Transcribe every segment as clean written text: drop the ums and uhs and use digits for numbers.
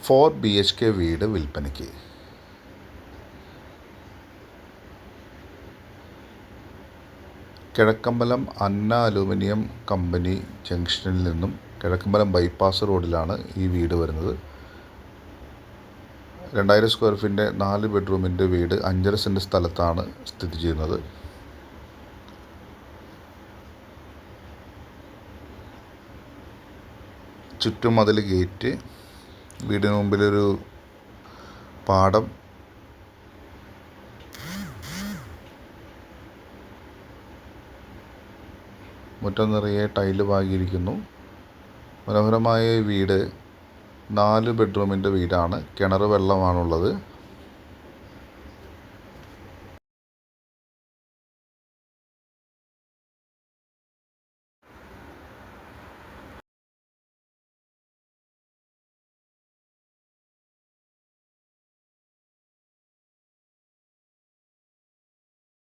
4 BHK വീട് വിൽപ്പനയ്ക്ക്. കിഴക്കമ്പലം അന്ന aluminium company ജംഗ്ഷനിൽ നിന്നും കിഴക്കമ്പലം ബൈപ്പാസ് റോഡിലാണ് ഈ വീട് വരുന്നത്. 2000 സ്ക്വയർ ഫീറ്റിൻ്റെ 4 ബെഡ്റൂമിൻ്റെ വീട് 5.5 സെൻറ്റ് സ്ഥലത്താണ് സ്ഥിതി ചെയ്യുന്നത്. ചുറ്റുമതിൽ ഗേറ്റ്, വീടിന് മുമ്പിലൊരു പാടം, മുറ്റം നിറയെ ടൈല് പാകിയിരിക്കുന്നു. മനോഹരമായ വീട് 4 ബെഡ്റൂമിൻ്റെ വീടാണ്. കിണർ വെള്ളമാണുള്ളത്.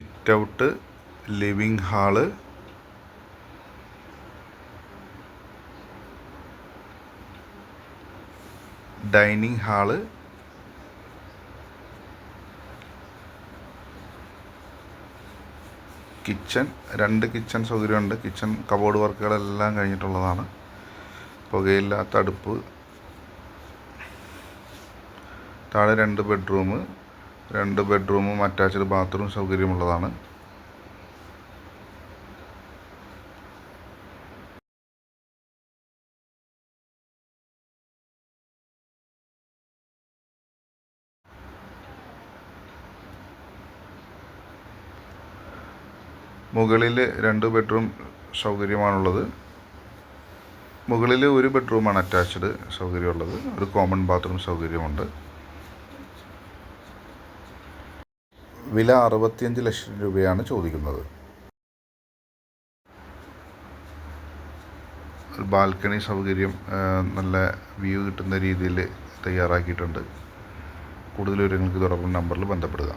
Sit out, living hall, dining hall, kitchen, 2 kitchen സൗകര്യമുണ്ട്. കിച്ചൺ കബോർഡ് വർക്കുകളെല്ലാം കഴിഞ്ഞിട്ടുള്ളതാണ്. പുകയില്ലാത്ത അടുപ്പ്, താഴെ 2 ബെഡ്റൂമും അറ്റാച്ച്ഡ് ബാത്റൂം സൗകര്യമുള്ളതാണ്. മുകളിൽ 2 ബെഡ്റൂം സൗകര്യമാണുള്ളത്. മുകളിൽ 1 ബെഡ്റൂമാണ് അറ്റാച്ച്ഡ് സൗകര്യമുള്ളത്. ഒരു കോമൺ ബാത്റൂം സൗകര്യമുണ്ട്. വില 65 ലക്ഷം രൂപയാണ് ചോദിക്കുന്നത്. ഒരു ബാൽക്കണി സൗകര്യം നല്ല വ്യൂ കിട്ടുന്ന രീതിയിൽ തയ്യാറാക്കിയിട്ടുണ്ട്. കൂടുതൽ വിവരങ്ങൾക്ക് തുടർന്ന് നമ്പറിൽ ബന്ധപ്പെടുക.